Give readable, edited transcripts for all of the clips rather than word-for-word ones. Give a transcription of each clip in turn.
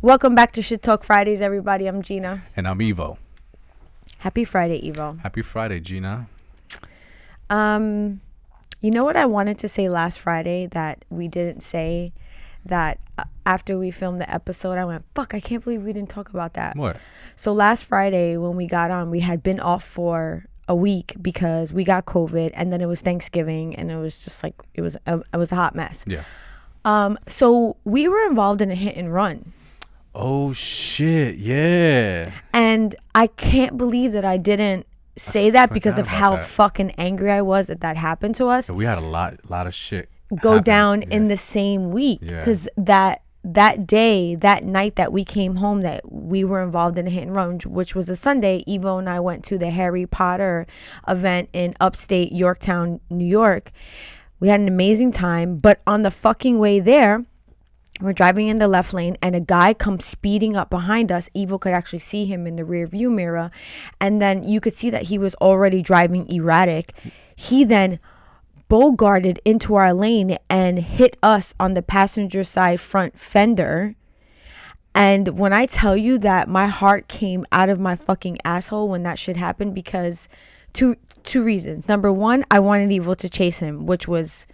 Welcome back to Shit Talk Fridays, everybody. I'm Jeanna. And I'm Ivo. Happy Friday, Ivo. Happy Friday, Jeanna. You know what I wanted to say last Friday that we didn't say, that after we filmed the episode, I went, fuck, I can't believe we didn't talk about that. What? So last Friday when we got on, we had been off for a week because we got COVID, and then it was Thanksgiving, and it was just like, it was a hot mess. Yeah. So we were involved in a hit and run. Oh, shit. Yeah. And I can't believe that I didn't say that because of how fucking angry I was that happened to us. So we had a lot of shit go down in the same week, because that day, that night that we came home, that we were involved in a hit and run, which was a Sunday. Evo and I went to the Harry Potter event in upstate Yorktown, New York. We had an amazing time, but on the fucking way there, we're driving in the left lane, and a guy comes speeding up behind us. Evo could actually see him in the rear view mirror, and then you could see that he was already driving erratic. He then bogarted into our lane and hit us on the passenger side front fender. And when I tell you that my heart came out of my fucking asshole when that shit happened, because two reasons. Number one, I wanted Evo to chase him, which was,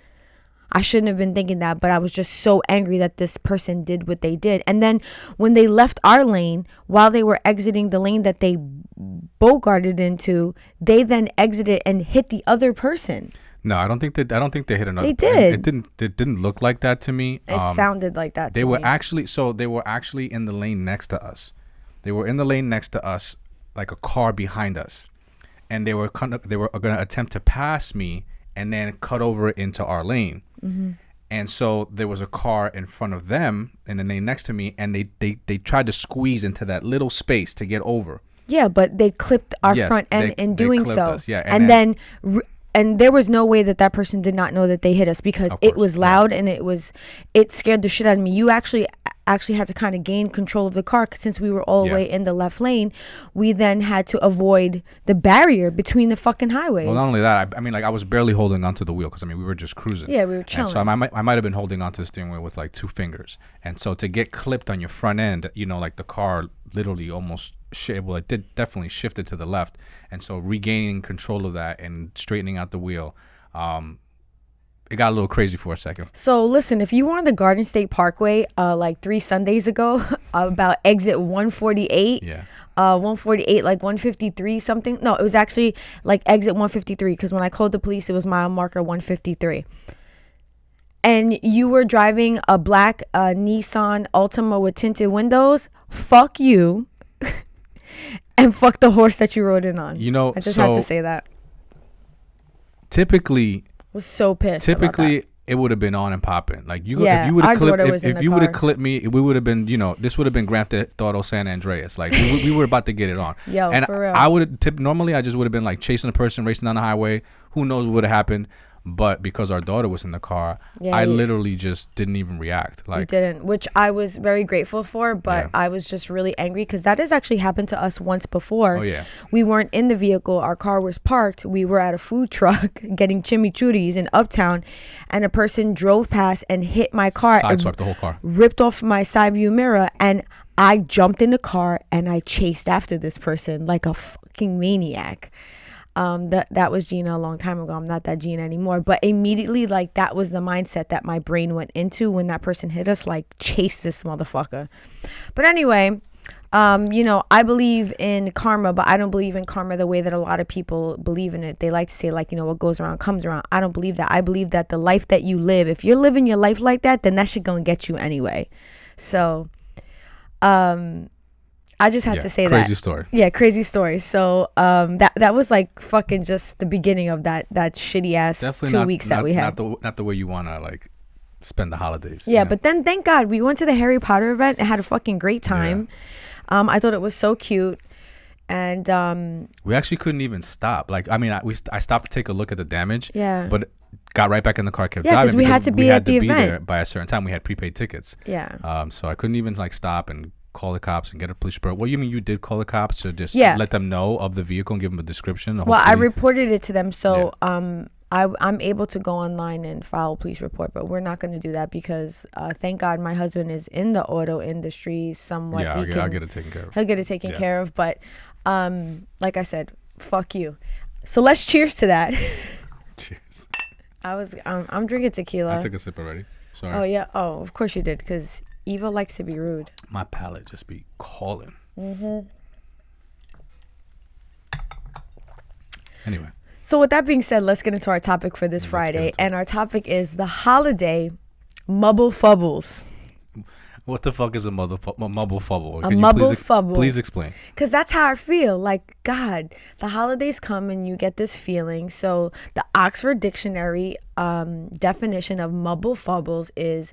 I shouldn't have been thinking that, but I was just so angry that this person did what they did. And then when they left our lane, while they were exiting the lane that they bogarted into, they then exited and hit the other person. No, I don't think they hit another. They did. It didn't look like that to me. It sounded like that. They were actually in the lane next to us. They were in the lane next to us, like a car behind us, and they were going to attempt to pass me and then cut over into our lane. Mm-hmm. And so there was a car in front of them in the lane next to me, and they tried to squeeze into that little space to get over. Yeah, but they clipped our front end in doing so. Us, yeah, and then there was no way that person did not know that they hit us, because it was loud, and it scared the shit out of me. You actually had to kind of gain control of the car, since we were all the way in the left lane. We then had to avoid the barrier between the fucking highways. Well, not only that, I mean, like, I was barely holding onto the wheel, because I mean, we were just cruising. Yeah, we were chilling. And so I might have been holding onto the steering wheel with like 2 fingers, and so to get clipped on your front end, you know, like the car literally almost it did definitely shifted to the left, and so regaining control of that and straightening out the wheel, it got a little crazy for a second. So listen, if you were on the Garden State Parkway like 3 Sundays ago, about exit 148, 148, like 153 something. No, it was actually like exit 153, because when I called the police, it was mile marker 153. And you were driving a black Nissan Altima with tinted windows, fuck you. And fuck the horse that you rode in on. You know, I just had to say that. Typically, was so pissed. Typically, it would have been on and popping. Like if you would have clipped me, we would have been, you know, this would have been Grand Theft Auto San Andreas. Like we were about to get it on. Yo, and for real. I would normally I just would have been like chasing a person, racing down the highway. Who knows what would have happened? But because our daughter was in the car, I literally just didn't even react. Like, you didn't, which I was very grateful for, but I was just really angry, because that has actually happened to us once before. Oh, yeah. We weren't in the vehicle. Our car was parked. We were at a food truck getting chimichurris in Uptown, and a person drove past and hit my car. Sideswiped the whole car. Ripped off my side view mirror, and I jumped in the car and I chased after this person like a fucking maniac. That was Jeanna a long time ago. I'm not that Jeanna anymore. But immediately, like, that was the mindset that my brain went into when that person hit us, like, chase this motherfucker. But anyway, you know, I believe in karma, but I don't believe in karma the way that a lot of people believe in it. They like to say, like, you know, what goes around comes around. I don't believe that. I believe that the life that you live, if you're living your life like that, then that shit gonna get you anyway. So, I just had to say that. Crazy story. Yeah, crazy story. So that was like fucking just the beginning of that shitty ass Definitely 2 weeks that we had. Not the way you want to like spend the holidays. Yeah, but then thank God we went to the Harry Potter event and had a fucking great time. Yeah. I thought it was so cute. And we actually couldn't even stop. Like, I mean, I stopped to take a look at the damage. Yeah. But got right back in the car, kept driving. Yeah, because we had to be at the event there by a certain time. We had prepaid tickets. Yeah. So I couldn't even like stop and call the cops and get a police report. Well, you mean you did call the cops to just let them know of the vehicle and give them a description? Well, I reported it to them. So I'm able to go online and file a police report, but we're not going to do that because thank God my husband is in the auto industry somewhat. Yeah, I'll get it taken care of. He'll get it taken care of, but like I said, fuck you. So let's cheers to that. Cheers. I'm drinking tequila. I took a sip already. Sorry. Oh yeah. Oh, of course you did, because Ivo likes to be rude. My palate just be calling. Anyway. So with that being said, let's get into our topic for this Friday. And our topic is the Holiday Mubble Fubbles. What the fuck is a mubble fubble? A mubble fubble. Please explain. Because that's how I feel. Like, God, the holidays come and you get this feeling. So the Oxford Dictionary definition of mubble fubbles is,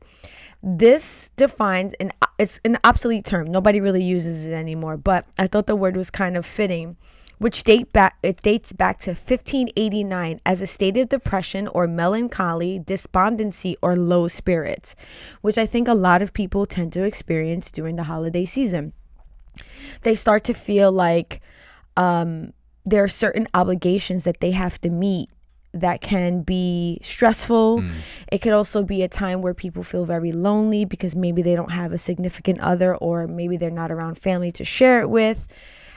this defines, it's an obsolete term. Nobody really uses it anymore. But I thought the word was kind of fitting, which dates back to 1589 as a state of depression or melancholy, despondency, or low spirits, which I think a lot of people tend to experience during the holiday season. They start to feel like there are certain obligations that they have to meet that can be stressful. It could also be a time where people feel very lonely because maybe they don't have a significant other, or maybe they're not around family to share it with.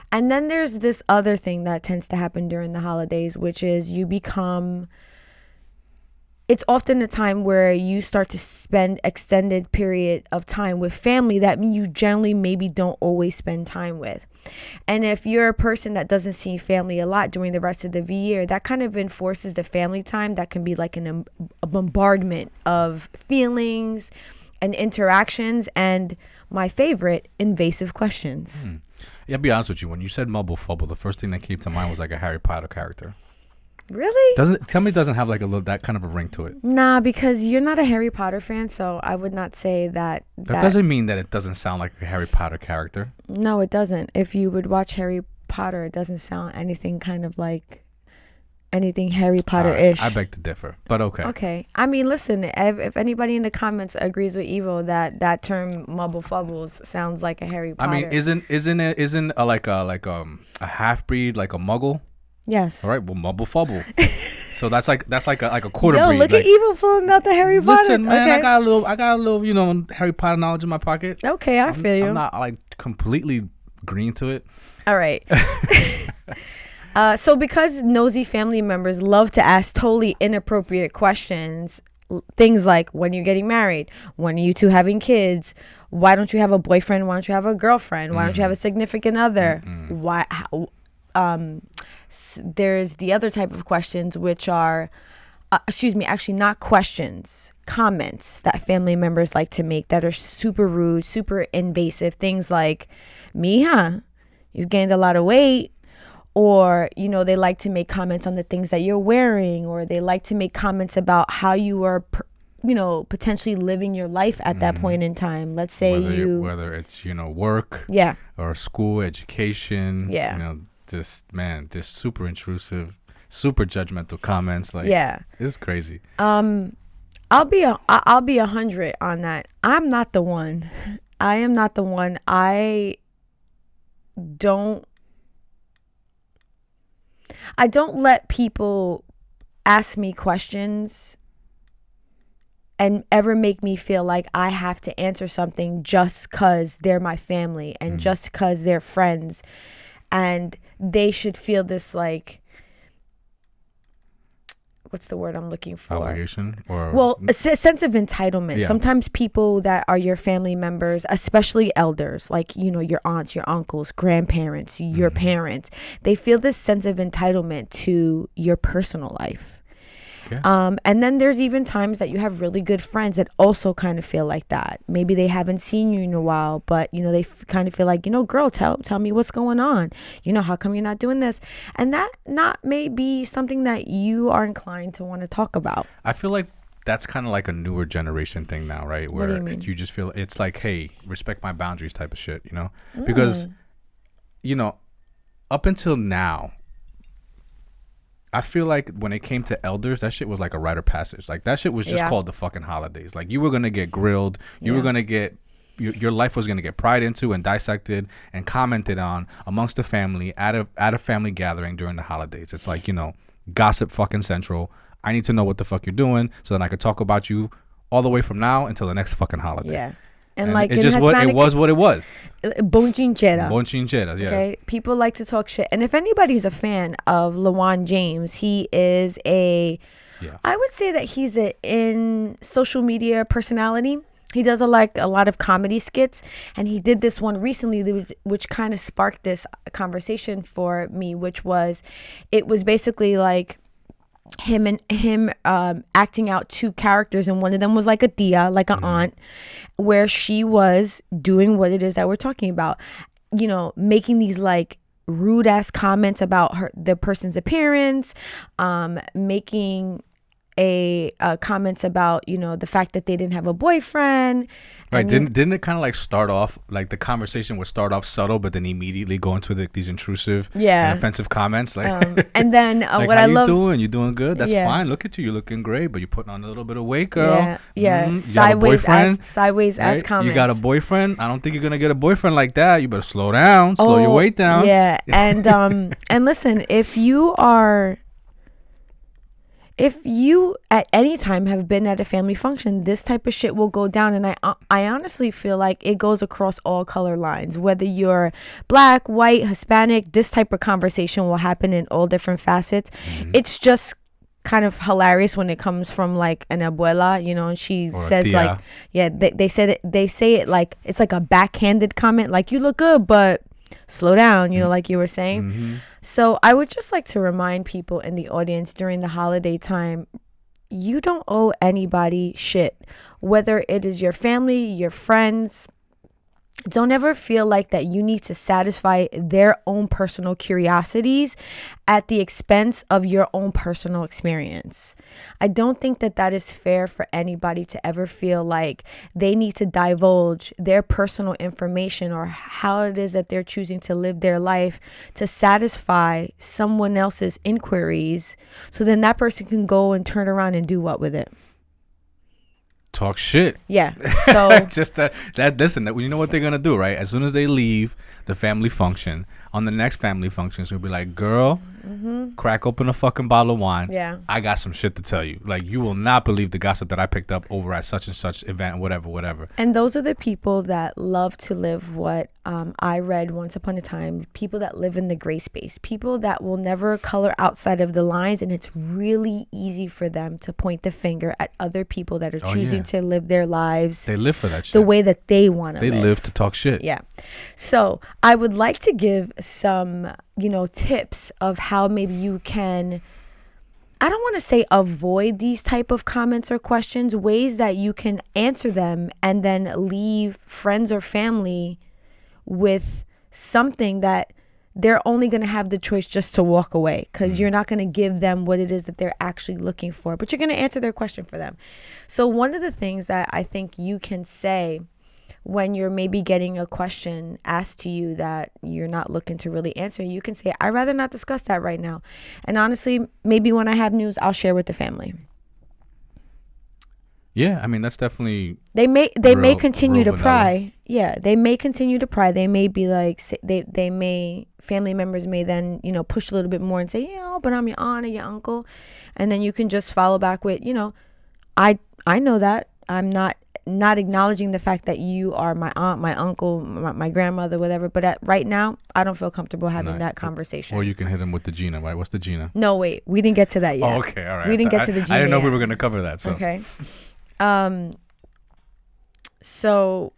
And then there's this other thing that tends to happen during the holidays, which is it's often a time where you start to spend extended period of time with family that you generally maybe don't always spend time with. And if you're a person that doesn't see family a lot during the rest of the year, that kind of enforces the family time. That can be like a bombardment of feelings and interactions, and my favorite, invasive questions. Yeah, I'll be honest with you. When you said mubble fubble, the first thing that came to mind was like a Harry Potter character. Really? It doesn't have like that kind of a ring to it? Nah, because you're not a Harry Potter fan, so I would not say that. That doesn't mean that it doesn't sound like a Harry Potter character. No, it doesn't. If you would watch Harry Potter, it doesn't sound anything kind of like anything Harry Potter-ish. I beg to differ, but okay. Okay. I mean, listen, if anybody in the comments agrees with Ivo that term mubble fubbles sounds like a Harry Potter. I mean, isn't a half breed like a muggle? Yes. All right. Well, mubble fubble. So that's like a quarter breed. Yo, look at Ivo pulling out the Harry Potter. Listen, man, okay. I got a little Harry Potter knowledge in my pocket. Okay, I feel you. I'm not like completely green to it. All right. So because nosy family members love to ask totally inappropriate questions, things like, when are you getting married? When are you two having kids? Why don't you have a boyfriend? Why don't you have a girlfriend? Why don't you have a significant other? Why? There's the other type of questions, which are, actually not questions, comments that family members like to make that are super rude, super invasive. Things like, mija, you've gained a lot of weight. Or, they like to make comments on the things that you're wearing, or they like to make comments about how you are, potentially living your life at that point in time. Let's say whether it's, work, yeah, or school, education, yeah, just super intrusive, super judgmental comments. Like, yeah, it's crazy. I'll be 100 on that. I'm not the one. I am not the one. I don't let people ask me questions and ever make me feel like I have to answer something just because they're my family and just because they're friends. And they should feel this, like, what's the word I'm looking for? Obligation? A sense of entitlement. Yeah. Sometimes people that are your family members, especially elders, like, your aunts, your uncles, grandparents, your parents, they feel this sense of entitlement to your personal life. Yeah. And then there's even times that you have really good friends that also kind of feel like that. Maybe they haven't seen you in a while, but they kind of feel like, girl, tell me what's going on. How come you're not doing this? And that not may be something that you are inclined to want to talk about. I feel like that's kind of like a newer generation thing now, right? Where what do you mean? You just feel it's like, hey, respect my boundaries type of shit, Because, up until now, I feel like when it came to elders, that shit was like a rite of passage. Like, that shit was just called the fucking holidays. Like, you were going to get grilled. You were going to get, your life was going to get pried into and dissected and commented on amongst the family at a family gathering during the holidays. It's like, gossip fucking central. I need to know what the fuck you're doing so that I could talk about you all the way from now until the next fucking holiday. Yeah. And like it just it was what it was. Bonchinchera. Bonchinchera, yeah. Okay. People like to talk shit. And if anybody's a fan of LeJuan James, he is I would say that he's in social media personality. He does a lot of comedy skits, and he did this one recently which kind of sparked this conversation for me, which was, it was basically like him acting out two characters, and one of them was like a tia, like an aunt, where she was doing what it is that we're talking about, you know, making these like rude ass comments about the person's appearance, making comments about, you know, the fact that they didn't have a boyfriend. Right. Didn't it kind of like start off, like the conversation would start off subtle, but then immediately go into these intrusive and offensive comments? Like, and then like, what how I you love, doing? You doing good? That's fine. Look at you. You're looking great, but you're putting on a little bit of weight, girl. Yeah. Sideways ass comments. You got a boyfriend? I don't think you're gonna get a boyfriend like that. You better slow down. Slow your weight down. Yeah. And and listen, if you at any time have been at a family function, this type of shit will go down. And I honestly feel like it goes across all color lines. Whether you're black, white, Hispanic, this type of conversation will happen in all different facets. It's just kind of hilarious when it comes from like an abuela, you know, and she says like, they say it like it's like a backhanded comment, like, you look good, but slow down, you know, like you were saying. So I would just like to remind people in the audience during the holiday time, you don't owe anybody shit, whether it is your family, your friends. Don't ever feel like that you need to satisfy their own personal curiosities at the expense of your own personal experience. I don't think that is fair for anybody to ever feel like they need to divulge their personal information or how it is that they're choosing to live their life to satisfy someone else's inquiries, so then that person can go and turn around and do what with it? Talk shit. Yeah. So just that listen, that you know what they're gonna do, right? As soon as they leave the family function, on the next family function, so we'll be like, girl, crack open a fucking bottle of wine. Yeah. I got some shit to tell you. Like, you will not believe the gossip that I picked up over at such and such event, whatever. And those are the people that love to live what I read once upon a time. People that live in the gray space. People that will never color outside of the lines, and it's really easy for them to point the finger at other people that are choosing to live their lives. They live for that shit. The way that they want to live. They live to talk shit. Yeah. So I would like to give some, you know, tips of how maybe you can, I don't want to say avoid these type of comments or questions, ways that you can answer them and then leave friends or family with something that they're only going to have the choice just to walk away, because you're not going to give them what it is that they're actually looking for, but you're going to answer their question for them. So one of the things that I think you can say when you're maybe getting a question asked to you that you're not looking to really answer, you can say, I'd rather not discuss that right now. And honestly, maybe when I have news, I'll share with the family. Yeah, I mean, that's definitely they may continue to pry. Yeah, they may continue to pry. They may be like, family members may then, you know, push a little bit more and say, you know, but I'm your aunt or your uncle. And then you can just follow back with, you know, I know that I'm not acknowledging the fact that you are my aunt, my uncle, my grandmother, whatever. But right now, I don't feel comfortable having that conversation. Or you can hit him with the Jeanna, right? What's the Jeanna? No, wait. We didn't get to that yet. Oh, okay. All right. We didn't get to the Jeanna I didn't know yet. we were going to cover that. So. Okay. So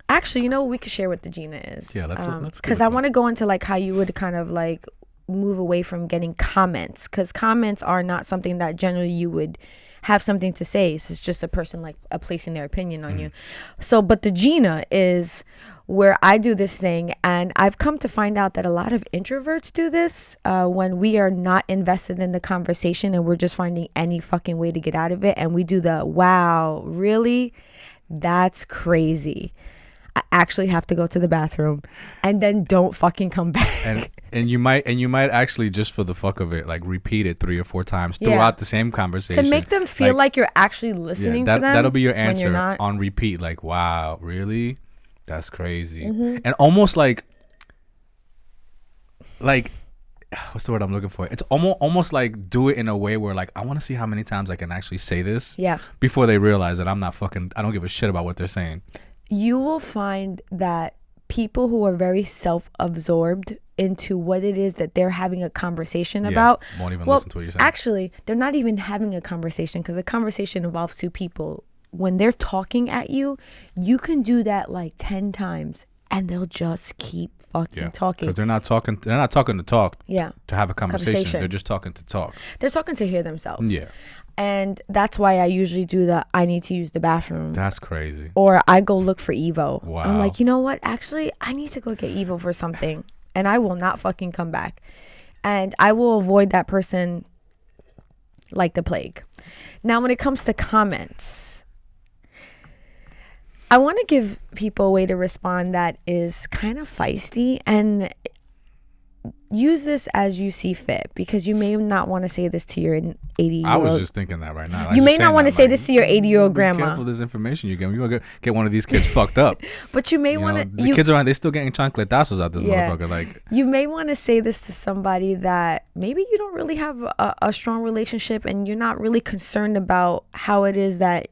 actually, you know what we could share what the Jeanna is? Yeah, let's because I want to go into like how you would kind of like move away from getting comments, because comments are not something that generally you would have something to say. It's just a person like placing their opinion on you. So, but the Jeanna is where I do this thing, and I've come to find out that a lot of introverts do this when we are not invested in the conversation and we're just finding any fucking way to get out of it, and we do the wow, really? That's crazy. I actually have to go to the bathroom, and then don't fucking come back. And you might actually, just for the fuck of it, like repeat it 3 or 4 times throughout the same conversation to make them feel like you're actually listening to them. That'll be your answer on repeat. Like, wow, really? That's crazy. And almost like what's the word I'm looking for? It's almost like do it in a way where like I want to see how many times I can actually say this. Yeah. Before they realize that I don't give a shit about what they're saying. You will find that people who are very self-absorbed into what it is that they're having a conversation about won't even listen to what you're saying. Actually, they're not even having a conversation because a conversation involves two people. When they're talking at you, you can do that like 10 times and they'll just keep fucking talking. Because they're not talking to talk. Yeah. To have a conversation. They're just talking to talk. They're talking to hear themselves. Yeah. And that's why I usually do the I need to use the bathroom. That's crazy. Or I go look for Ivo. Wow. I'm like, you know what? Actually, I need to go get Ivo for something. And I will not fucking come back. And I will avoid that person like the plague. Now, when it comes to comments, I want to give people a way to respond that is kind of feisty, and use this as you see fit, because you may not want to say this to your 80-year-old. I was just thinking that right now. You may not want to say this to your 80-year-old grandma. Be careful of this information you get. You're going to get one of these kids fucked up. But you may want to... The kids around, they're still getting chancletazos out this motherfucker. Like, you may want to say this to somebody that maybe you don't really have a strong relationship, and you're not really concerned about how it is that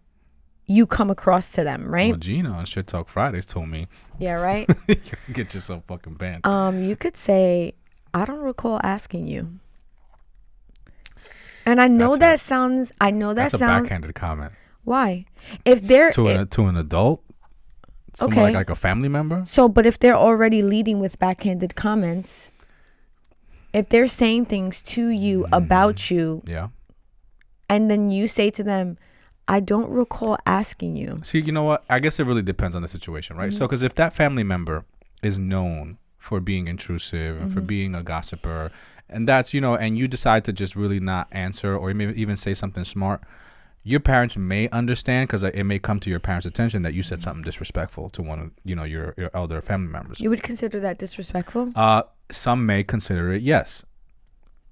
you come across to them, right? Well, Jeanna on Shit Talk Fridays told me. Yeah, right? Get yourself fucking banned. You could say, I don't recall asking you. And I know that's a backhanded comment. Why? If they're to an adult, someone like a family member. So, but if they're already leading with backhanded comments, if they're saying things to you about you, and then you say to them, I don't recall asking you. See, you know what? I guess it really depends on the situation, right? So, because if that family member is known for being intrusive and for being a gossiper, and that's, and you decide to just really not answer or maybe even say something smart, your parents may understand, because it may come to your parents' attention that you said something disrespectful to one of your elder family members. You would consider that disrespectful? Some may consider it, yes.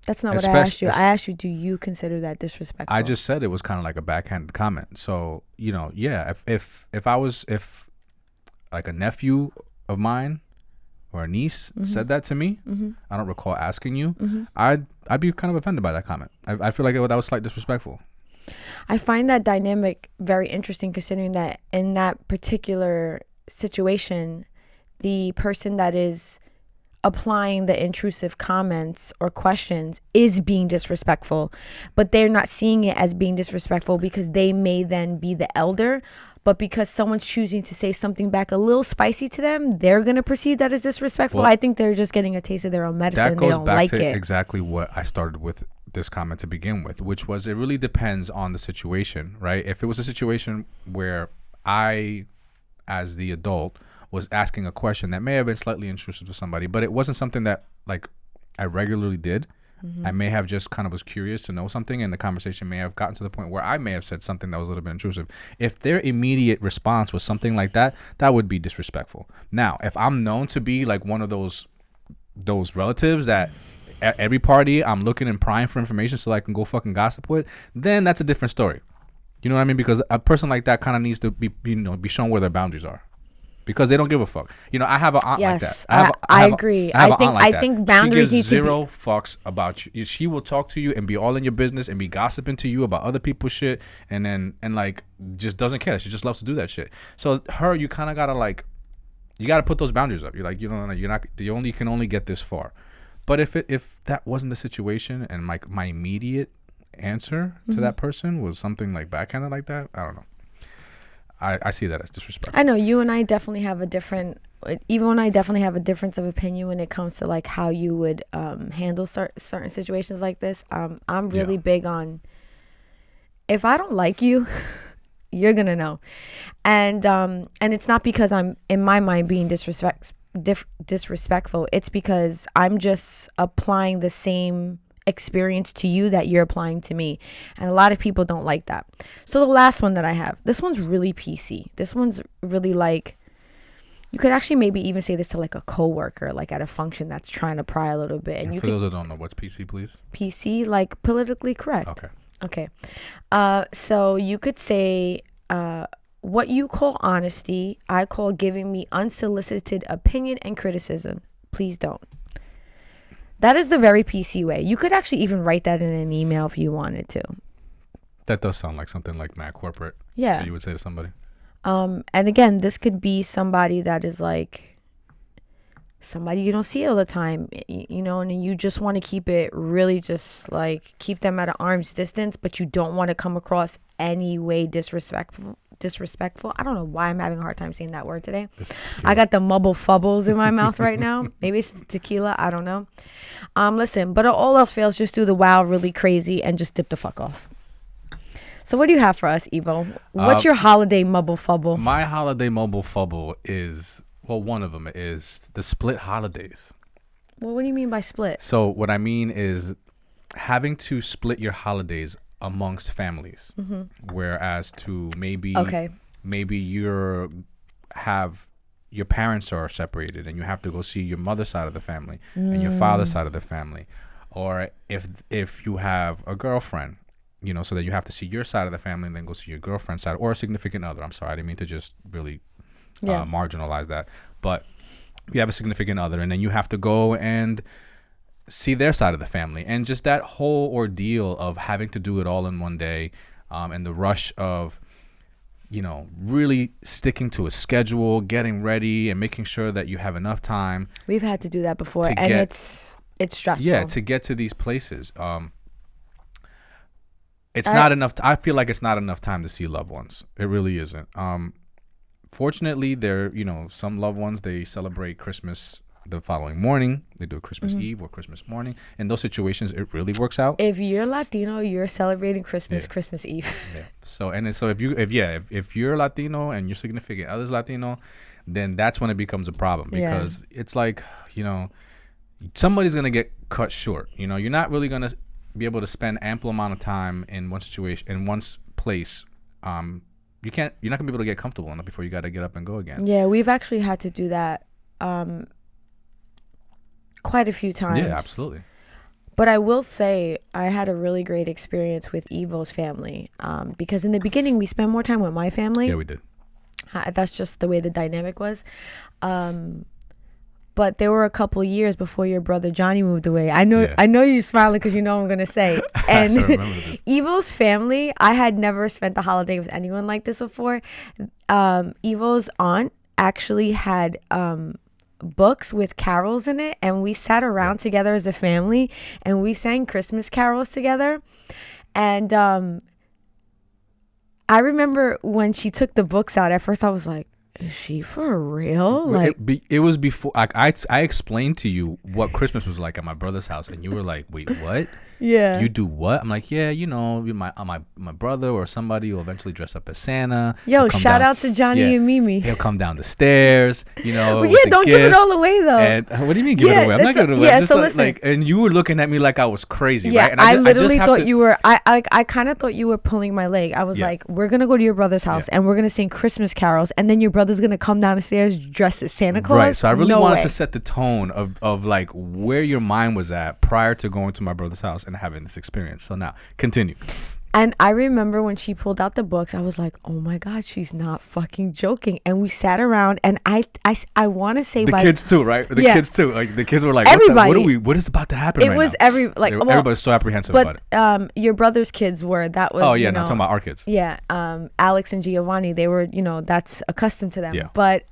That's not what I asked you. I asked you, do you consider that disrespectful? I just said it was kind of like a backhanded comment. So, if like a nephew of mine or a niece said that to me, I don't recall asking you, I'd be kind of offended by that comment. I feel like that was slightly disrespectful. I find that dynamic very interesting, considering that in that particular situation, the person that is applying the intrusive comments or questions is being disrespectful, but they're not seeing it as being disrespectful because they may then be the elder, but because someone's choosing to say something back a little spicy to them, they're going to perceive that as disrespectful. Well, I think they're just getting a taste of their own medicine. They don't like it. That goes back to exactly what I started with this comment to begin with, which was it really depends on the situation, right? If it was a situation where I, as the adult, was asking a question that may have been slightly intrusive to somebody, but it wasn't something that like I regularly did. I may have just kind of was curious to know something, and the conversation may have gotten to the point where I may have said something that was a little bit intrusive. If their immediate response was something like that, that would be disrespectful. Now, if I'm known to be like one of those relatives that at every party I'm looking and prying for information so I can go fucking gossip with, then that's a different story. You know what I mean? Because a person like that kind of needs to be shown where their boundaries are. Because they don't give a fuck. I have an aunt like that. I agree. I think boundaries need to be. She gives zero be. Fucks about you. She will talk to you and be all in your business and be gossiping to you about other people's shit, and like just doesn't care. She just loves to do that shit. So you kind of gotta you gotta put those boundaries up. You're like, you're not. You can only get this far. But if that wasn't the situation, and my immediate answer to that person was something like backhanded like that, I don't know. I see that as disrespectful. I know you and I definitely have a difference of opinion when it comes to like how you would handle certain situations like this. I'm really big on, if I don't like you, you're gonna know, and it's not because I'm in my mind being disrespectful. It's because I'm just applying the same experience to you that you're applying to me, and a lot of people don't like that. So the last one that I have, this one's really PC. This one's really like, you could actually maybe even say this to like a coworker, like at a function that's trying to pry a little bit. And for those that don't know, what's PC, please? PC, like politically correct. Okay. So you could say, what you call honesty, I call giving me unsolicited opinion and criticism. Please don't. That is the very PC way. You could actually even write that in an email if you wanted to. That does sound like something like mad corporate. Yeah. That you would say to somebody. And again, this could be somebody that is like somebody you don't see all the time, you know, and you just want to keep it really just like keep them at an arm's distance, but you don't want to come across any way disrespectful. I don't know why I'm having a hard time saying that word today. I got the mubble fubbles in my mouth right now. Maybe it's tequila. I don't know. Listen, but all else fails, just do the wow really crazy and just dip the fuck off. So what do you have for us, Ivo? What's your holiday mubble fubble? My holiday mubble fubble is, well, one of them is the split holidays. Well, what do you mean by split? So what I mean is having to split your holidays amongst families, whereas to maybe your parents are separated and you have to go see your mother's side of the family and your father's side of the family, or if you have a girlfriend, you know, so that you have to see your side of the family and then go see your girlfriend's side, or a significant other. I'm sorry, I didn't mean to just really marginalize that, but you have a significant other and then you have to go and see their side of the family, and just that whole ordeal of having to do it all in one day, and the rush of, you know, really sticking to a schedule, getting ready and making sure that you have enough time. We've had to do that before, and it's stressful. Yeah, to get to these places. It's not enough. I feel like it's not enough time to see loved ones. It really isn't. Fortunately, some loved ones, they celebrate Christmas the following morning. They do a Christmas Eve or Christmas morning. In those situations, it really works out. If you're Latino, you're celebrating Christmas Eve. Yeah. So if you're Latino and your significant other's Latino, then that's when it becomes a problem, because it's like, you know, somebody's gonna get cut short. You know, you're not really gonna be able to spend ample amount of time in one situation, in one place. You're not gonna be able to get comfortable enough before you got to get up and go again. Yeah, we've actually had to do that quite a few times. Yeah, absolutely. But I will say I had a really great experience with Ivo's family, because in the beginning we spent more time with my family. Yeah, we did. That's just the way the dynamic was. But there were a couple years before your brother Johnny moved away. I know you're smiling because you know what I'm going to say. And Ivo's family, I had never spent the holiday with anyone like this before. Ivo's aunt actually had books with carols in it, and we sat around together as a family and we sang Christmas carols together. And I remember when she took the books out, at first I was like, is she for real? Like, it was before I explained to you what Christmas was like at my brother's house, and you were like, wait, what? Yeah. You do what? I'm like, yeah, you know, my brother or somebody will eventually dress up as Santa. Yo, shout out to Johnny and Mimi. He'll come down the stairs, you know. Well, don't give it all away though. And what do you mean give it away? I'm not giving it away. Yeah, just so listen. and you were looking at me like I was crazy, right? And I literally thought you were. I kind of thought you were pulling my leg. I was like, we're gonna go to your brother's house and we're gonna sing Christmas carols, and then your brother's gonna come down the stairs dressed as Santa Claus. Right. So I really wanted to set the tone of like where your mind was at prior to going to my brother's house and having this experience. So now continue. And I remember when she pulled out the books, I was like, oh my God, she's not fucking joking. And we sat around, and I want to say the kids too, right? The kids too. Like the kids were like, everybody. What is about to happen? It was now? Everybody's so apprehensive about it. Your brother's kids were. That was. Oh yeah, no, I'm talking about our kids. Yeah. Alex and Giovanni, they were. You know, that's accustomed to them. Yeah. But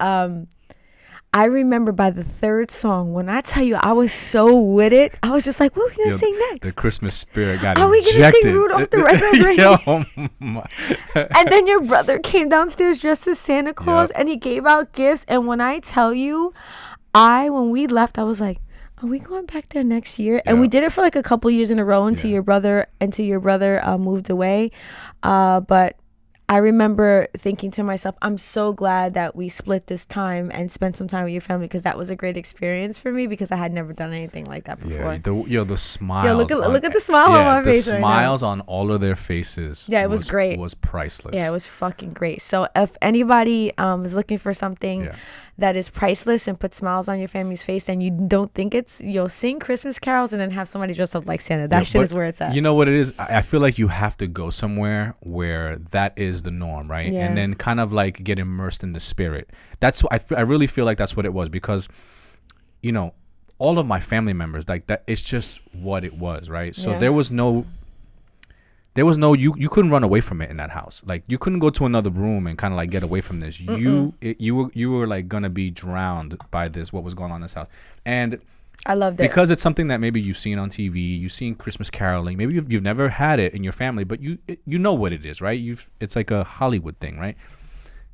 I remember by the third song, when I tell you I was so with it, I was just like, what are we going to sing next? The Christmas spirit got injected. Are we going to sing Rudolph the Red-Nosed Reindeer? And then your brother came downstairs dressed as Santa Claus, and he gave out gifts. And when I tell you, when we left, I was like, are we going back there next year? And we did it for like a couple years in a row until your brother moved away. But I remember thinking to myself, I'm so glad that we split this time and spent some time with your family, because that was a great experience for me, because I had never done anything like that before. The smiles. Look at the smile on my face. The smiles on all of their faces. Yeah, it was great. Was priceless. Yeah, it was fucking great. So if anybody is looking for something that is priceless and put smiles on your family's face, and you don't think you'll sing Christmas carols and then have somebody dress up like Santa. That shit is where it's at. You know what it is? I feel like you have to go somewhere where that is the norm, right? Yeah. And then kind of like get immersed in the spirit. That's what I really feel like that's what it was, because, you know, all of my family members, like that, it's just what it was, right? So Yeah. there was no you couldn't run away from it in that house. Like you couldn't go to another room and kind of like get away from this. You were like gonna be drowned by this, what was going on in this house. And I loved it because it's something that maybe you've seen on TV, you've seen Christmas caroling, maybe you've never had it in your family, but you know what it is, right? It's like a Hollywood thing, right?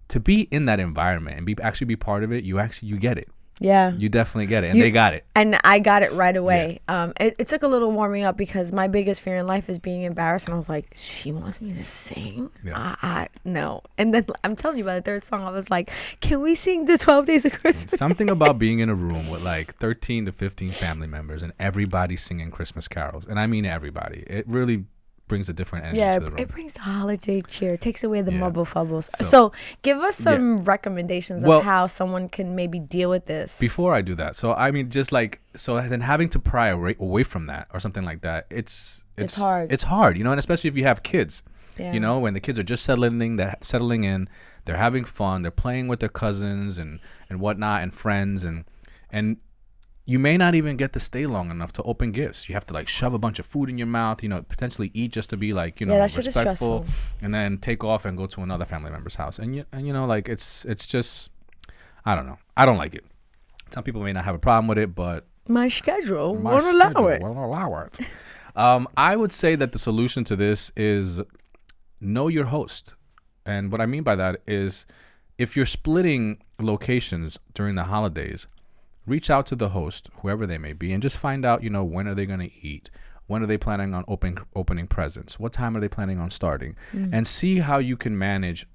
To be in that environment and actually be part of it, you get it. Yeah, you definitely get it, and they got it, and I got it right away. Yeah. It took a little warming up because my biggest fear in life is being embarrassed, and I was like, she wants me to sing? Yeah. No. And then I'm telling you, by the third song, I was like, can we sing the 12 Days of Christmas? Something about being in a room with like 13 to 15 family members and everybody singing Christmas carols, and I mean everybody. It really brings a different energy to the room. It brings the holiday cheer. It takes away the Mubble Fubbles. So give us some recommendations of how someone can maybe deal with this. Before I do that, so I mean, just like, so then having to pry away from that or something like that, it's hard. It's hard, you know, and especially if you have kids, you know, when the kids are just settling in, they're having fun, they're playing with their cousins and whatnot and friends, and you may not even get to stay long enough to open gifts. You have to like shove a bunch of food in your mouth, you know, potentially eat just to be like, you know, respectful, and then take off and go to another family member's house. And you know, like it's just, I don't know. I don't like it. Some people may not have a problem with it, but my schedule won't allow it. I would say that the solution to this is know your host. And what I mean by that is if you're splitting locations during the holidays, reach out to the host, whoever they may be, and just find out, you know, when are they going to eat? When are they planning on opening presents? What time are they planning on starting? And see how you can manage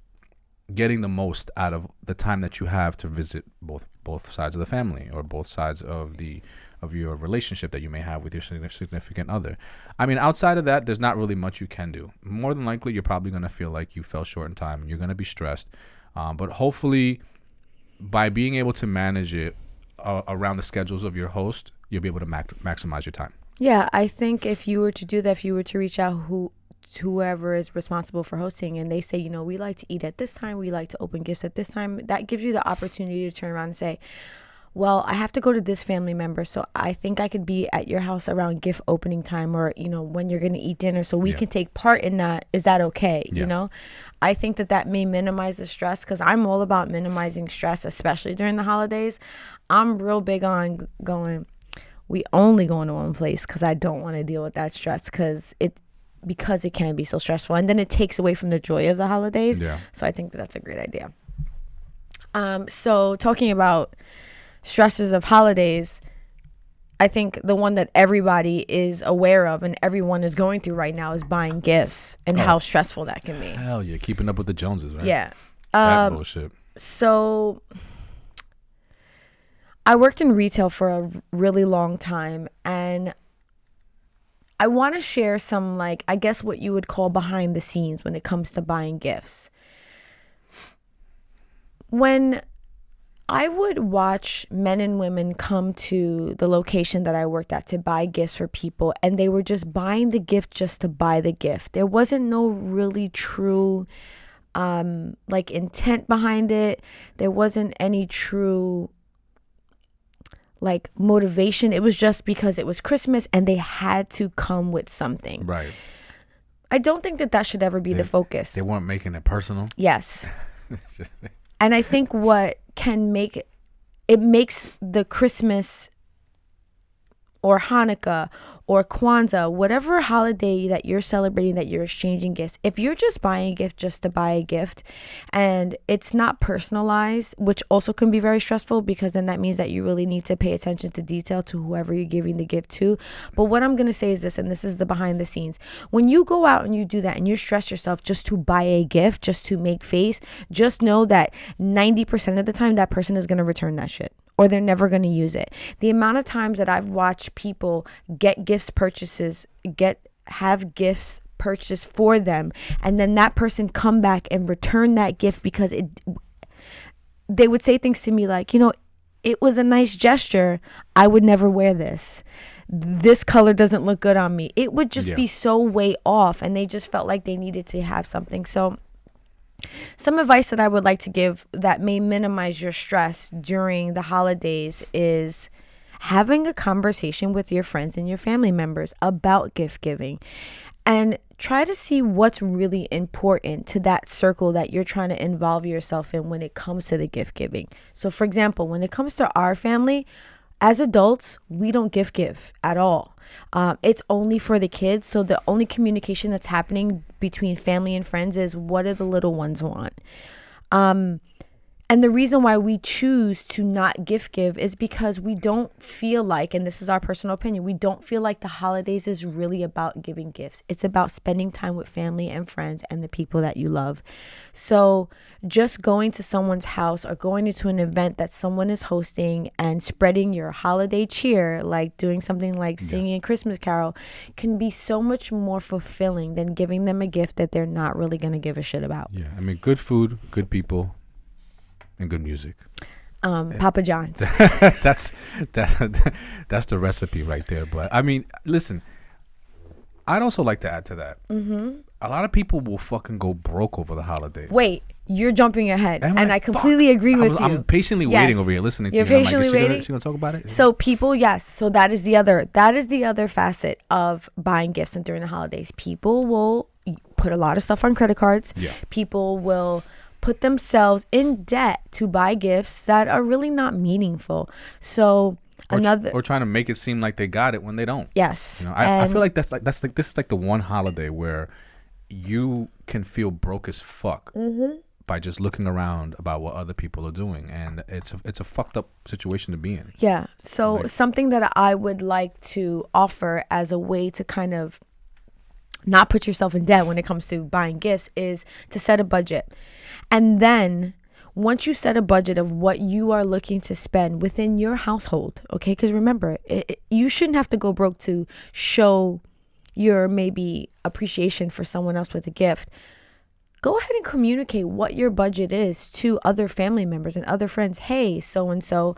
getting the most out of the time that you have to visit both sides of the family or both sides of your relationship that you may have with your significant other. I mean, outside of that, there's not really much you can do. More than likely, you're probably going to feel like you fell short in time and you're going to be stressed. But hopefully, by being able to manage it around the schedules of your host, you'll be able to maximize your time. Yeah, I think if you were to do that, if you were to reach out whoever is responsible for hosting, and they say, you know, we like to eat at this time, we like to open gifts at this time, that gives you the opportunity to turn around and say, well, I have to go to this family member, so I think I could be at your house around gift opening time, or, you know, when you're going to eat dinner, so we can take part in that. Is that okay? You know, I think that may minimize the stress, because I'm all about minimizing stress, especially during the holidays. I'm real big on going, we only going to one place, because I don't want to deal with that stress, because it can be so stressful, and then it takes away from the joy of the holidays. So I think that's a great idea. So talking about stresses of holidays, I think the one that everybody is aware of and everyone is going through right now is buying gifts and how stressful that can be. Hell yeah, keeping up with the Joneses, right? Yeah. That bullshit. So I worked in retail for a really long time, and I want to share some, like, I guess what you would call behind the scenes when it comes to buying gifts. When I would watch men and women come to the location that I worked at to buy gifts for people, and they were just buying the gift just to buy the gift. There wasn't no really true like intent behind it. There wasn't any true like motivation. It was just because it was Christmas and they had to come with something. Right. I don't think that should ever be the focus. They weren't making it personal. Yes. And I think what can make it makes the Christmas or Hanukkah or Kwanzaa, whatever holiday that you're celebrating, that you're exchanging gifts, if you're just buying a gift just to buy a gift and it's not personalized, which also can be very stressful, because then that means that you really need to pay attention to detail to whoever you're giving the gift to. But what I'm going to say is this, and this is the behind the scenes. When you go out and you do that and you stress yourself just to buy a gift, just to make face, just know that 90% of the time that person is going to return that shit, or they're never going to use it. The amount of times that I've watched people have gifts purchased for them, and then that person come back and return that gift because they would say things to me like, you know, it was a nice gesture. I would never wear this. This color doesn't look good on me. It would just be so way off, and they just felt like they needed to have something. So some advice that I would like to give that may minimize your stress during the holidays is having a conversation with your friends and your family members about gift giving, and try to see what's really important to that circle that you're trying to involve yourself in when it comes to the gift giving. So for example, when it comes to our family, as adults, we don't gift give at all. It's only for the kids. So the only communication that's happening between family and friends is, what do the little ones want? And the reason why we choose to not gift give is because we don't feel like, and this is our personal opinion, we don't feel like the holidays is really about giving gifts. It's about spending time with family and friends and the people that you love. So just going to someone's house or going into an event that someone is hosting and spreading your holiday cheer, like doing something like singing a Christmas carol, can be so much more fulfilling than giving them a gift that they're not really going to give a shit about. Yeah, I mean, good food, good people, and good music. Papa John's. that's the recipe right there. But I mean, listen, I'd also like to add to that. A lot of people will fucking go broke over the holidays. Wait, you're jumping ahead, and I completely agree with you. I'm patiently waiting over here, listening to you. You're patiently waiting. She gonna talk about it? So people, yes. So that is the other facet of buying gifts and during the holidays. People will put a lot of stuff on credit cards. Yeah. People will put themselves in debt to buy gifts that are really not meaningful. So or trying to make it seem like they got it when they don't. Yes. You know, I feel like this is like the one holiday where you can feel broke as fuck by just looking around about what other people are doing, and it's a fucked up situation to be in. Yeah. So something that I would like to offer as a way to kind of not put yourself in debt when it comes to buying gifts is to set a budget. And then once you set a budget of what you are looking to spend within your household, okay? Because remember, you shouldn't have to go broke to show your maybe appreciation for someone else with a gift. Go ahead and communicate what your budget is to other family members and other friends. Hey, so-and-so,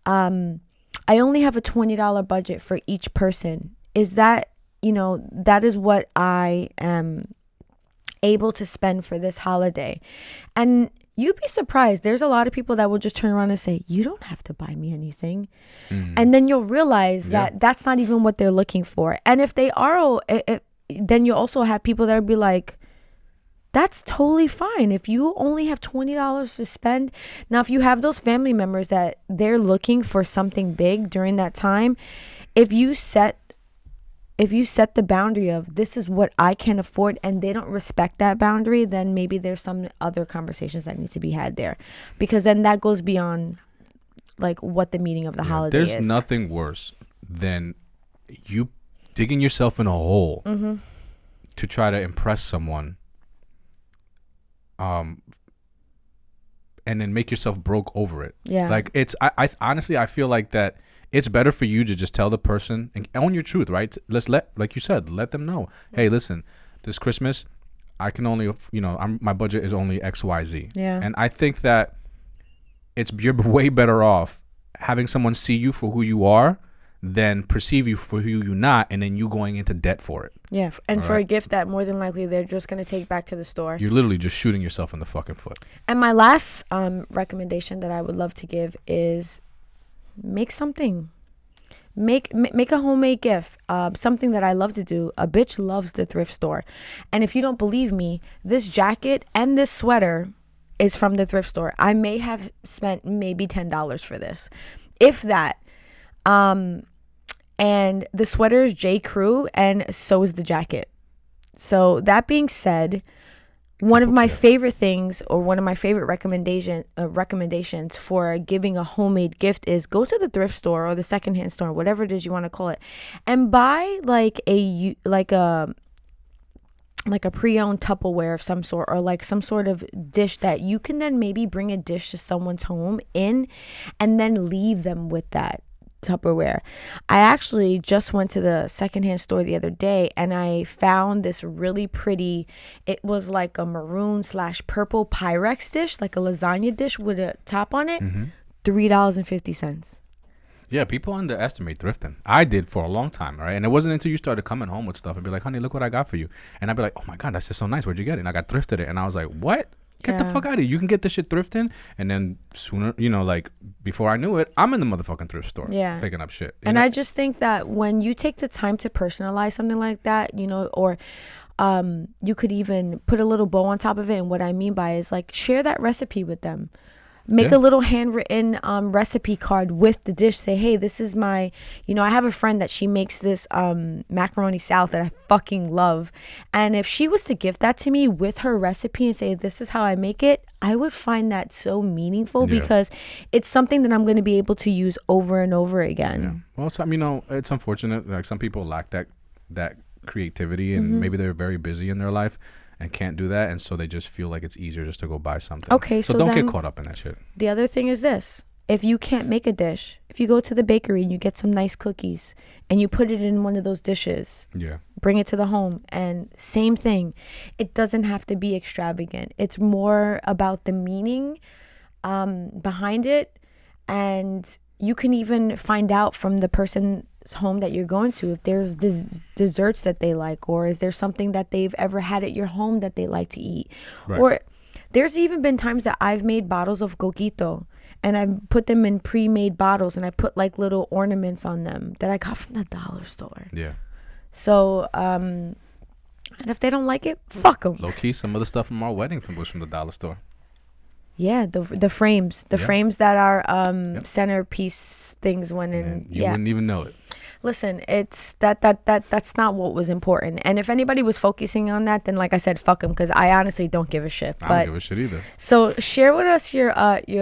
I only have a $20 budget for each person. Is that, that is what I am able to spend for this holiday. And you'd be surprised. There's a lot of people that will just turn around and say, you don't have to buy me anything. And then you'll realize that that's not even what they're looking for. And if they are, then you also have people that will be like, that's totally fine. If you only have $20 to spend. Now, if you have those family members that they're looking for something big during that time, if you set the boundary of this is what I can afford and they don't respect that boundary, then maybe there's some other conversations that need to be had there, because then that goes beyond like what the meaning of the holiday is. There's nothing worse than you digging yourself in a hole to try to impress someone, and then make yourself broke over it. Yeah. Like I honestly, I feel like that it's better for you to just tell the person and own your truth, right? Like you said, let them know. Hey, listen, this Christmas, I can only, my budget is only XYZ. Yeah. And I think that you're way better off having someone see you for who you are than perceive you for who you're not, and then you going into debt for it. Yeah. And for a gift that more than likely they're just going to take back to the store. You're literally just shooting yourself in the fucking foot. And my last recommendation that I would love to give is make something. Make a homemade gift. Something that I love to do. A bitch loves the thrift store. And if you don't believe me, this jacket and this sweater is from the thrift store. I may have spent maybe $10 for this, if that. And the sweater is J. Crew, and so is the jacket. So that being said, one of my favorite things, or one of my favorite recommendations for giving a homemade gift is go to the thrift store or the secondhand store, whatever it is you want to call it, and buy like a pre-owned Tupperware of some sort, or like some sort of dish that you can then maybe bring a dish to someone's home in, and then leave them with that Tupperware. I actually just went to the secondhand store the other day and I found this really pretty, it was like a maroon / purple Pyrex dish, like a lasagna dish with a top on it. $3.50. Yeah, people underestimate thrifting. I did for a long time, right? And it wasn't until you started coming home with stuff and be like, honey, look what I got for you. And I'd be like, oh my God, that's just so nice. Where'd you get it? And I got thrifted it. And I was like, what? Get the fuck out of here. You can get this shit thrifting, and then sooner, like before I knew it, I'm in the motherfucking thrift store picking up shit. And I just think that when you take the time to personalize something like that, or you could even put a little bow on top of it. And what I mean by is like share that recipe with them. Make a little handwritten recipe card with the dish. Say, hey, this is my, I have a friend that she makes this macaroni salad that I fucking love. And if she was to gift that to me with her recipe and say, this is how I make it, I would find that so meaningful because it's something that I'm going to be able to use over and over again. Yeah. Well, it's unfortunate. Like some people lack that creativity and maybe they're very busy in their life and can't do that, and so they just feel like it's easier just to go buy something. Okay, so don't get caught up in that shit. The other thing is this: if you can't make a dish, if you go to the bakery and you get some nice cookies and you put it in one of those dishes, bring it to the home, and same thing. It doesn't have to be extravagant. It's more about the meaning behind it, and you can even find out from the person's home that you're going to if there's desserts that they like, or is there something that they've ever had at your home that they like to eat. Or there's even been times that I've made bottles of coquito and I've put them in pre-made bottles and I put like little ornaments on them that I got from the dollar store. So and if they don't like it, fuck them. Low key, some of the stuff from our wedding was from the dollar store. Yeah, the frames that are centerpiece things went in. And you wouldn't even know it. Listen, it's that's not what was important. And if anybody was focusing on that, then like I said, fuck them, because I honestly don't give a shit. I don't give a shit either. So share with us your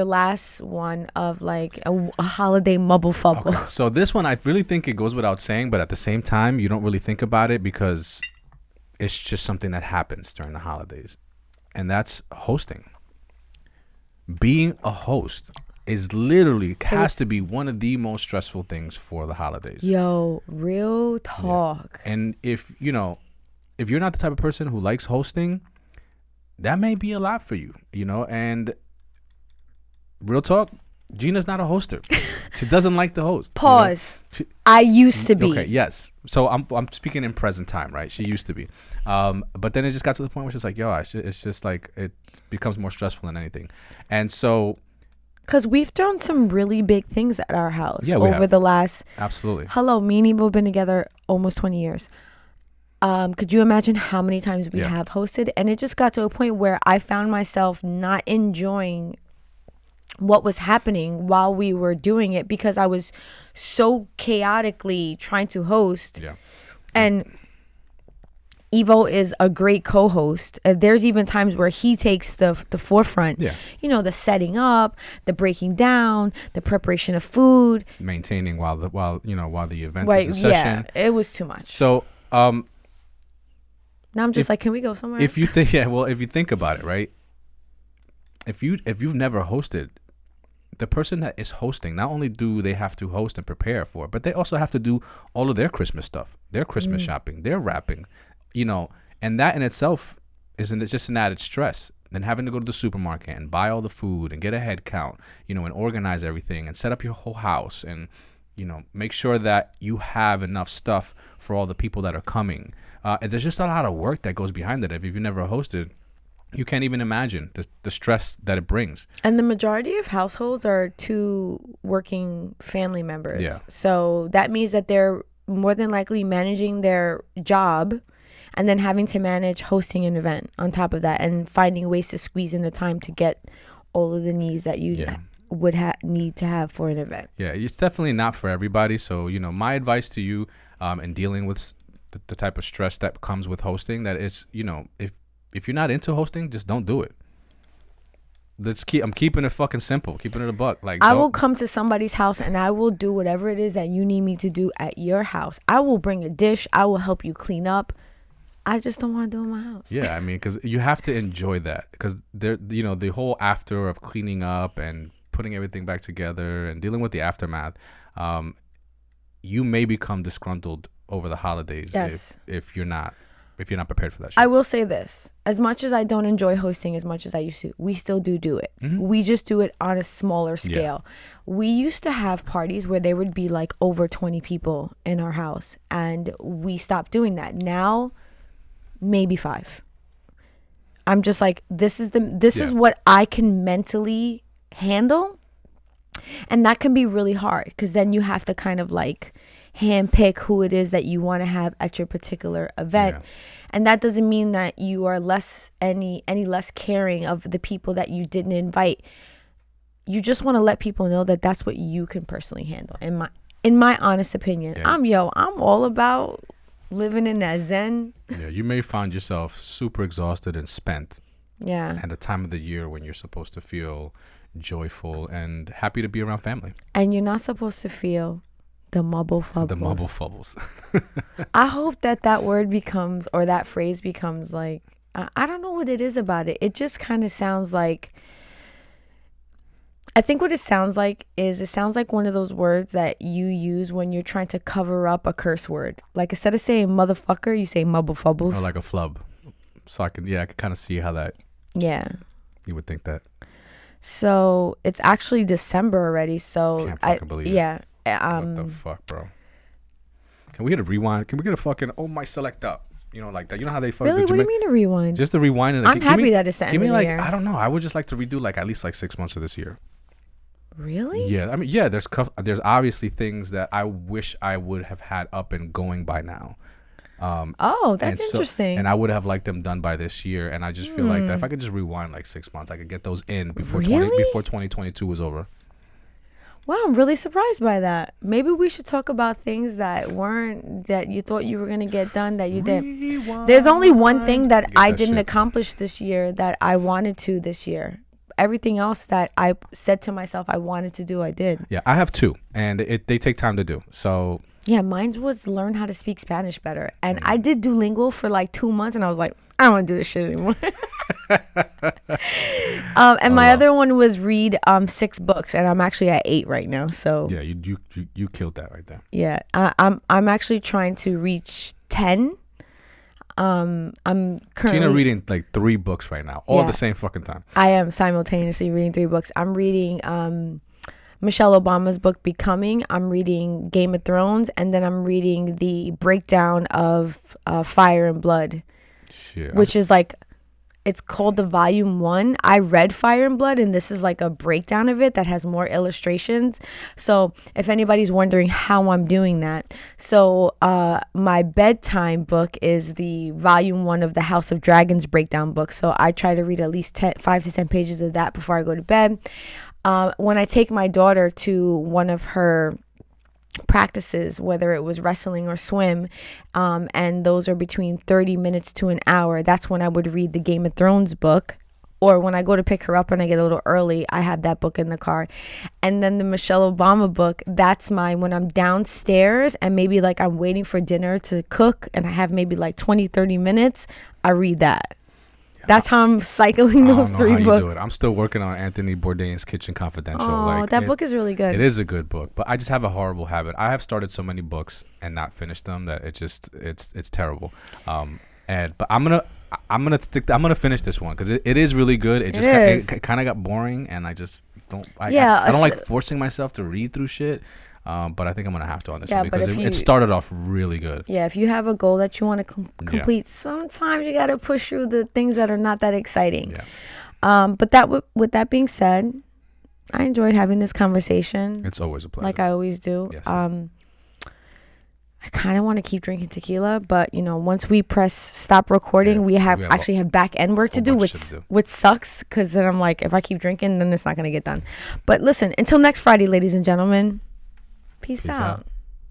last one of like a holiday mubble fubble. Okay, so this one I really think it goes without saying, but at the same time you don't really think about it because it's just something that happens during the holidays, and that's hosting. Being a host is literally has to be one of the most stressful things for the holidays. Yo, real talk. Yeah. And if you're not the type of person who likes hosting, that may be a lot for you, and real talk, Jeanna's not a hoster. She doesn't like to host. Pause. I used to be. Okay, yes. So I'm speaking in present time, right? She used to be. But then it just got to the point where she's like, yo, it's just like it becomes more stressful than anything. And so, because we've done some really big things at our house over the last. Absolutely. Hello, me and Ivo have been together almost 20 years. Could you imagine how many times we have hosted? And it just got to a point where I found myself not enjoying what was happening while we were doing it because I was so chaotically trying to host. Yeah. And Ivo is a great co-host. There's even times where he takes the forefront. Yeah. The setting up, the breaking down, the preparation of food, maintaining while the event is in session. Yeah, it was too much. So now I'm just like, can we go somewhere? If you think about it, right? If you've never hosted, the person that is hosting, not only do they have to host and prepare for it, but they also have to do all of their Christmas stuff, their Christmas shopping, their wrapping, and that in itself it's just an added stress. Then having to go to the supermarket and buy all the food and get a head count, and organize everything and set up your whole house and, make sure that you have enough stuff for all the people that are coming. And there's just a lot of work that goes behind it. If you've never hosted, you can't even imagine the stress that it brings. And the majority of households are two working family members. Yeah. So that means that they're more than likely managing their job and then having to manage hosting an event on top of that and finding ways to squeeze in the time to get all of the needs that you would need to have for an event. Yeah, it's definitely not for everybody. So, my advice to you in dealing with the type of stress that comes with hosting, that is, if you're not into hosting, just don't do it. I'm keeping it fucking simple, keeping it a buck. Like I will come to somebody's house and I will do whatever it is that you need me to do at your house. I will bring a dish. I will help you clean up. I just don't want to do it in my house. Yeah, because you have to enjoy that, because the whole after of cleaning up and putting everything back together and dealing with the aftermath, you may become disgruntled over the holidays if you're not prepared for that shit. I will say this. As much as I don't enjoy hosting as much as I used to, we still do it. Mm-hmm. We just do it on a smaller scale. Yeah. We used to have parties where there would be like over 20 people in our house, and we stopped doing that. Now, maybe 5. I'm just like, this is what I can mentally handle. And that can be really hard, because then you have to kind of like handpick who it is that you want to have at your particular event. Yeah. And that doesn't mean that you are any less caring of the people that you didn't invite. You just want to let people know that that's what you can personally handle. In my honest opinion, I'm all about living in that zen. Yeah, you may find yourself super exhausted and spent. Yeah. At a time of the year when you're supposed to feel joyful and happy to be around family. And you're not supposed to feel the mubble fubbles. The mubble fubbles. I hope that word becomes, or that phrase becomes like, I don't know what it is about it. It just kind of sounds like, I think what it sounds like is, it sounds like one of those words that you use when you're trying to cover up a curse word. Like instead of saying motherfucker, you say mubble fubbles. Or like a flub. So I can kind of see how that. Yeah. You would think that. So it's actually December already. So can't fucking believe it. Yeah. What the fuck, bro? Can we get a rewind? Can we get a fucking my select up? You know, like that. You know how they fucking. Really? What do you mean a rewind? Just a rewind. And I'm happy that it's the end of the like year. I don't know. I would just like to redo like at least like 6 months of this year. Really? Yeah. I mean, yeah. There's obviously things that I wish I would have had up and going by now. That's interesting. And I would have liked them done by this year. And I just feel like that if I could just rewind like 6 months, I could get those in before before 2022 was over. Wow, I'm really surprised by that. Maybe we should talk about things that you thought you were going to get done that you didn't. There's only one thing that I didn't accomplish this year that I wanted to this year. Everything else that I said to myself I wanted to do, I did. Yeah, I have 2, and they take time to do. So yeah, mine was learn how to speak Spanish better. And I did Duolingo for like 2 months, and I was like, I don't want to do this shit anymore. And my other one was read 6 books, and I'm actually at 8 right now. So yeah, you killed that right there. Yeah, I'm actually trying to reach 10. I'm currently Jeanna reading like 3 books right now, all at the same fucking time. I am simultaneously reading 3 books. I'm reading Michelle Obama's book Becoming. I'm reading Game of Thrones, and then I'm reading the breakdown of Fire and Blood. Shit. Which is like, it's called the volume 1. I read Fire and Blood, and this is like a breakdown of it that has more illustrations. So if anybody's wondering how I'm doing that, so my bedtime book is the volume 1 of the House of Dragons breakdown book. So I try to read at least 5 to 10 pages of that before I go to bed. When I take my daughter to one of her practices, whether it was wrestling or swim, and those are between 30 minutes to an hour, that's when I would read the Game of Thrones book. Or when I go to pick her up and I get a little early, I have that book in the car. And then the Michelle Obama book, that's when I'm downstairs and maybe like I'm waiting for dinner to cook and I have maybe like 20-30 minutes, I read that. That's how I'm cycling those 3 books. You do it. I'm still working on Anthony Bourdain's Kitchen Confidential. Oh, that book is really good. It is a good book, but I just have a horrible habit. I have started so many books and not finished them that it's terrible. But I'm gonna finish this one because it is really good. It kind of got boring, and I just don't. I don't like forcing myself to read through shit. But I think I'm going to have to on this one because it started off really good. Yeah, if you have a goal that you want to complete, sometimes you got to push through the things that are not that exciting. Yeah. But with that being said, I enjoyed having this conversation. It's always a pleasure. Like I always do. Yes. I kind of want to keep drinking tequila, but once we press stop recording, we have back end work to do, which sucks because then I'm like, if I keep drinking, then it's not going to get done. But listen, until next Friday, ladies and gentlemen. Peace out.